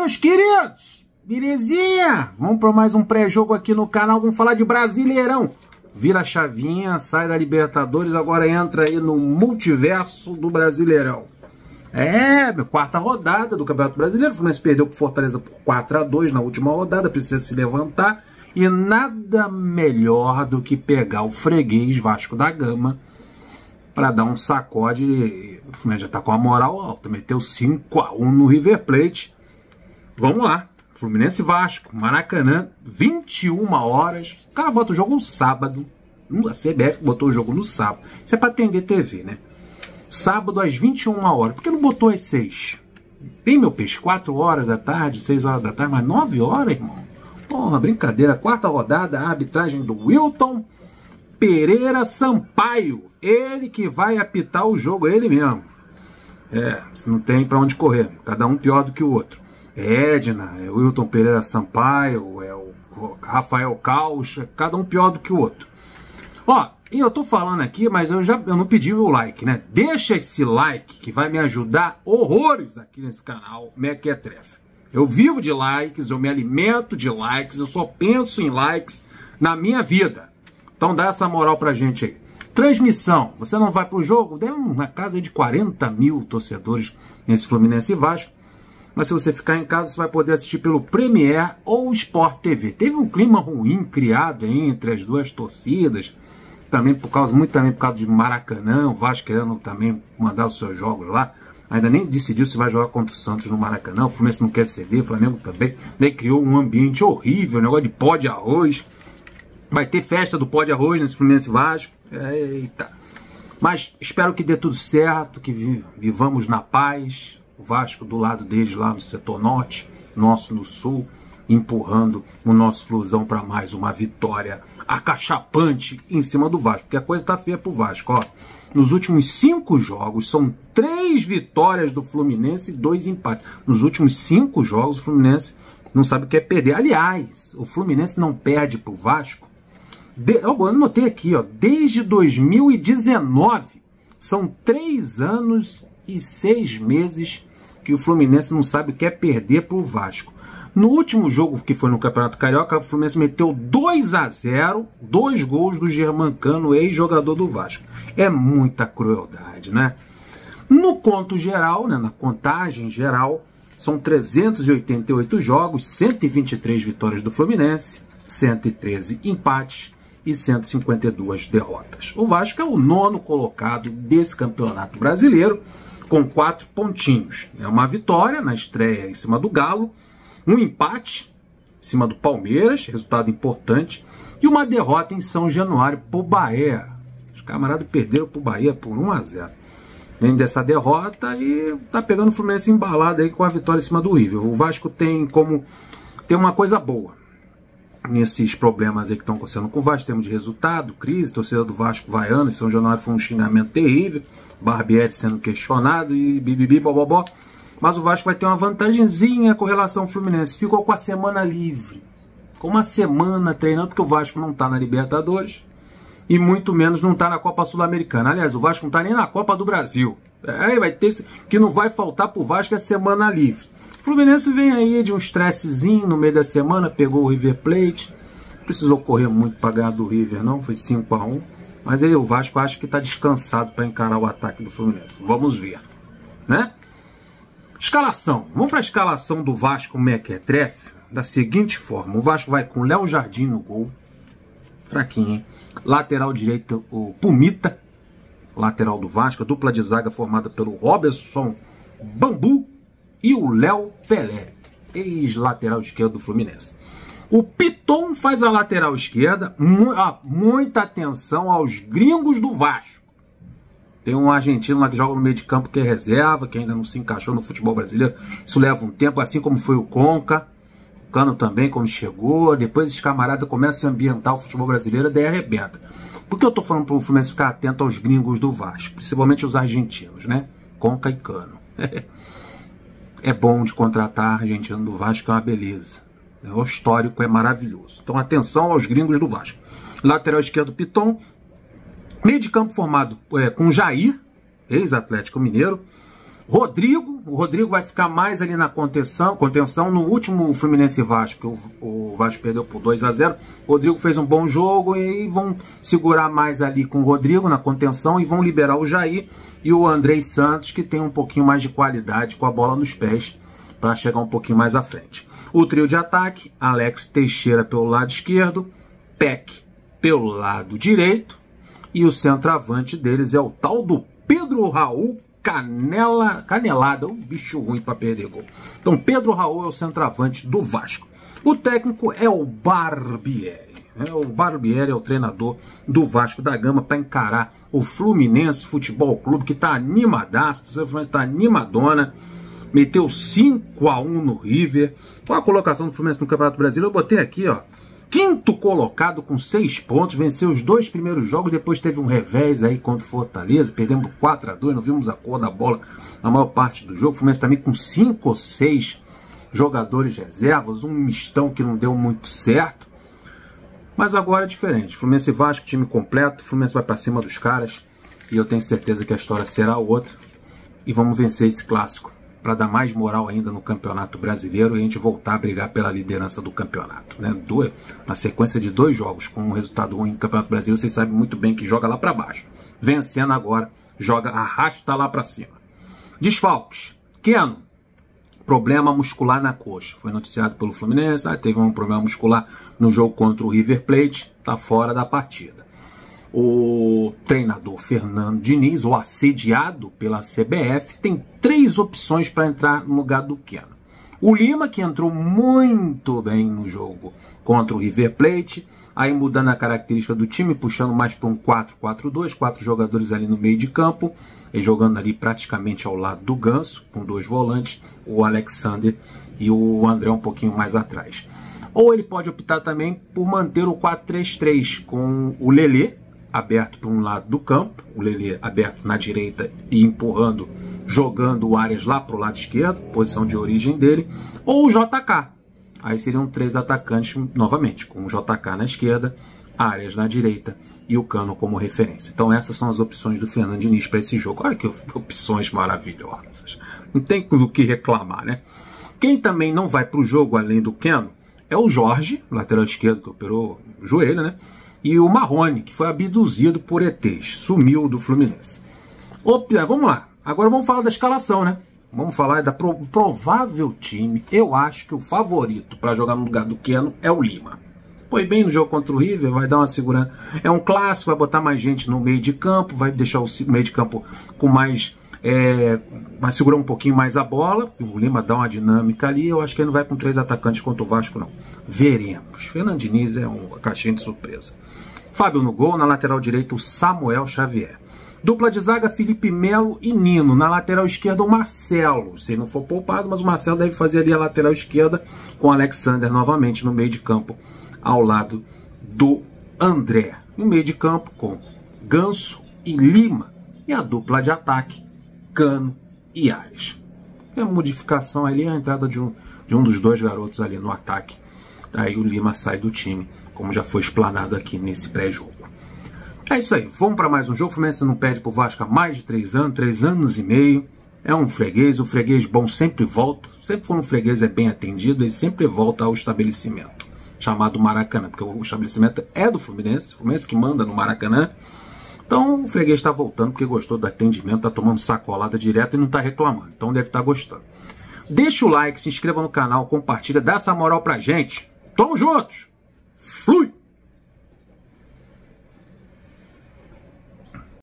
meus queridos! Belezinha? Vamos para mais um pré-jogo aqui no canal. Vamos falar de Brasileirão. Vira a chavinha, sai da Libertadores, agora entra aí no multiverso do Brasileirão. Quarta rodada do Campeonato Brasileiro. O Fluminense perdeu pro Fortaleza por 4-2 na última rodada, precisa se levantar. E nada melhor do que pegar o freguês Vasco da Gama para dar um sacode. O Fluminense já tá com a moral alta, meteu 5-1 no River Plate. Vamos lá, Fluminense Vasco, Maracanã, 21 horas. O cara bota o jogo no sábado. A CBF botou o jogo no sábado. Isso é para atender TV, né? Sábado às 21 horas. Por que não botou às 6? Bem, meu peixe, 4 horas da tarde, 6 horas da tarde, mas 9 horas, irmão. Porra, brincadeira. Quarta rodada, a arbitragem do Wilton Pereira Sampaio. Ele que vai apitar o jogo, ele mesmo. Não tem pra onde correr. Cada um pior do que o outro. Edna, o Wilton Pereira Sampaio, o Rafael Caucha, cada um pior do que o outro. Ó, e eu tô falando aqui, mas eu não pedi o like, né? Deixa esse like que vai me ajudar horrores aqui nesse canal, Mequetrefe. Eu vivo de likes, eu me alimento de likes, eu só penso em likes na minha vida. Então dá essa moral pra gente aí. Transmissão, você não vai pro jogo? Deu uma casa de 40 mil torcedores nesse Fluminense e Vasco. Mas se você ficar em casa, você vai poder assistir pelo Premiere ou Sport TV. Teve um clima ruim criado entre as duas torcidas, muito também por causa de Maracanã, o Vasco querendo também mandar os seus jogos lá. Ainda nem decidiu se vai jogar contra o Santos no Maracanã, o Fluminense não quer ceder, o Flamengo também. Daí criou um ambiente horrível, negócio de pó de arroz. Vai ter festa do pó de arroz nesse Fluminense Vasco. Eita. Mas espero que dê tudo certo, que vivamos na paz. O Vasco do lado deles lá no setor norte, nosso no sul, empurrando o nosso Flusão para mais uma vitória acachapante em cima do Vasco, porque a coisa tá feia pro Vasco, ó. Nos últimos 5 jogos, são 3 vitórias do Fluminense e 2 empates. Nos últimos 5 jogos, o Fluminense não sabe o que é perder. Aliás, o Fluminense não perde pro Vasco. Eu anotei aqui, ó, desde 2019. São 3 anos e 6 meses que o Fluminense não sabe o que é perder pro Vasco. No último jogo, que foi no Campeonato Carioca, o Fluminense meteu 2-0, 2 gols do Germancano, ex-jogador do Vasco. É muita crueldade, né? No conto geral, né, na contagem geral, são 388 jogos, 123 vitórias do Fluminense, 113 empates e 152 derrotas. O Vasco é o 9º colocado desse Campeonato Brasileiro, com 4 pontinhos. É uma vitória na estreia em cima do Galo, um empate em cima do Palmeiras, resultado importante, e uma derrota em São Januário pro Bahia. Os camaradas perderam pro Bahia por 1-0. Vem dessa derrota e tá pegando o Fluminense embalado aí com a vitória em cima do River. O Vasco tem uma coisa boa nesses problemas aí que estão acontecendo com o Vasco, temos de resultado, crise, torcedor do Vasco vaiano, em São Januário foi um xingamento terrível, Barbieri sendo questionado e bibibi, bobobó. Mas o Vasco vai ter uma vantagenzinha com relação ao Fluminense. Ficou com a semana livre. Com uma semana treinando, porque o Vasco não está na Libertadores. E muito menos não está na Copa Sul-Americana. Aliás, o Vasco não está nem na Copa do Brasil. Vai ter que não vai faltar pro Vasco é semana livre. O Fluminense vem aí de um estressezinho no meio da semana. Pegou o River Plate. Não precisou correr muito para ganhar do River, não. Foi 5-1. Mas aí o Vasco acho que está descansado para encarar o ataque do Fluminense. Vamos ver, né? Escalação. Vamos para a escalação do Vasco Mequetrefe da seguinte forma. O Vasco vai com Léo Jardim no gol. Fraquinho, hein? Lateral direito, o Pumita. Lateral do Vasco. A dupla de zaga formada pelo Robertson Bambu e o Léo Pelé. Ex-lateral esquerdo do Fluminense. O Piton faz a lateral esquerda. Muita atenção aos gringos do Vasco. Tem um argentino lá que joga no meio de campo que é reserva, que ainda não se encaixou no futebol brasileiro. Isso leva um tempo, assim como foi o Conca. O Cano também, como chegou. Depois esses camaradas começam a ambientar o futebol brasileiro, daí arrebenta. Por que eu tô falando para o Fluminense ficar atento aos gringos do Vasco? Principalmente os argentinos, né? Conca e Cano. É bom de contratar argentino do Vasco, é uma beleza. O histórico é maravilhoso. Então atenção aos gringos do Vasco. Lateral esquerdo, Piton. Meio de campo formado com Jair, ex-Atlético Mineiro. O Rodrigo vai ficar mais ali na contenção. No último Fluminense e Vasco, o Vasco perdeu por 2-0. O Rodrigo fez um bom jogo e vão segurar mais ali com o Rodrigo na contenção e vão liberar o Jair e o Andrei Santos, que tem um pouquinho mais de qualidade com a bola nos pés para chegar um pouquinho mais à frente. O trio de ataque, Alex Teixeira pelo lado esquerdo, Peck pelo lado direito e o centroavante deles é o tal do Pedro Raul Canelada, um bicho ruim para perder gol. Então Pedro Raul é o centroavante do Vasco. O técnico é o Barbieri. O Barbieri é o treinador do Vasco da Gama para encarar o Fluminense Futebol Clube, que está animadaço, o Fluminense está animadona. Meteu 5-1 no River. Com a colocação do Fluminense no Campeonato Brasileiro, eu botei aqui, ó. Quinto colocado com 6 pontos, venceu os 2 primeiros jogos, depois teve um revés aí contra o Fortaleza, perdemos 4-2, não vimos a cor da bola na maior parte do jogo. O Fluminense também com 5 ou 6 jogadores reservas, um mistão que não deu muito certo. Mas agora é diferente, Fluminense e Vasco, time completo, o Fluminense vai para cima dos caras e eu tenho certeza que a história será outra. E vamos vencer esse clássico para dar mais moral ainda no Campeonato Brasileiro e a gente voltar a brigar pela liderança do campeonato, né? Na sequência de 2 jogos com um resultado ruim no Campeonato Brasileiro, vocês sabem muito bem que joga lá para baixo. Vencendo agora, arrasta lá para cima. Desfalques. Keno, problema muscular na coxa. Foi noticiado pelo Fluminense, teve um problema muscular no jogo contra o River Plate, está fora da partida. O treinador Fernando Diniz, o assediado pela CBF, tem 3 opções para entrar no lugar do Keno. O Lima, que entrou muito bem no jogo contra o River Plate, aí mudando a característica do time, puxando mais para um 4-4-2, 4 jogadores ali no meio de campo, e jogando ali praticamente ao lado do Ganso, com 2 volantes, o Alexander e o André um pouquinho mais atrás. Ou ele pode optar também por manter o 4-3-3, com o Lelê aberto para um lado do campo, o Lelê aberto na direita e empurrando, jogando o Arias lá para o lado esquerdo, posição de origem dele, ou o JK. Aí seriam 3 atacantes novamente, com o JK na esquerda, Arias na direita e o Cano como referência. Então essas são as opções do Fernando Diniz para esse jogo. Olha que opções maravilhosas. Não tem do que reclamar, né? Quem também não vai para o jogo além do Cano é o Jorge, lateral esquerdo que operou o joelho, né? E o Marrone, que foi abduzido por ETs, sumiu do Fluminense. Vamos lá, agora vamos falar da escalação, né? Vamos falar da provável time. Eu acho que o favorito para jogar no lugar do Keno é o Lima. Foi bem no jogo contra o River, vai dar uma segurança. É um clássico, vai botar mais gente no meio de campo, vai deixar o meio de campo com mais... vai segurar um pouquinho mais a bola. O Lima dá uma dinâmica ali. Eu acho que ele não vai com 3 atacantes contra o Vasco, não. Veremos. Fernando Diniz é uma caixinha de surpresa. Fábio no gol, na lateral direita o Samuel Xavier. Dupla de zaga, Felipe Melo e Nino. Na lateral esquerda, o Marcelo. Se ele não for poupado, mas o Marcelo deve fazer ali a lateral esquerda com o Alexander novamente no meio de campo, ao lado do André. No meio de campo com Ganso e Lima. E a dupla de ataque, Cano e Arias. A modificação ali é a entrada de um dos 2 garotos ali no ataque. Aí o Lima sai do time, como já foi explanado aqui nesse pré-jogo. É isso aí, vamos para mais um jogo. O Fluminense não perde pro Vasco há mais de 3 anos, 3 anos e meio. É um freguês, o freguês bom sempre volta. Sempre quando um freguês é bem atendido, ele sempre volta ao estabelecimento, chamado Maracanã, porque o estabelecimento é do Fluminense, o Fluminense que manda no Maracanã. Então o freguês está voltando porque gostou do atendimento, está tomando sacolada direto e não está reclamando. Então deve estar gostando. Deixa o like, se inscreva no canal, compartilha, dá essa moral pra gente. Tamo juntos! Fui!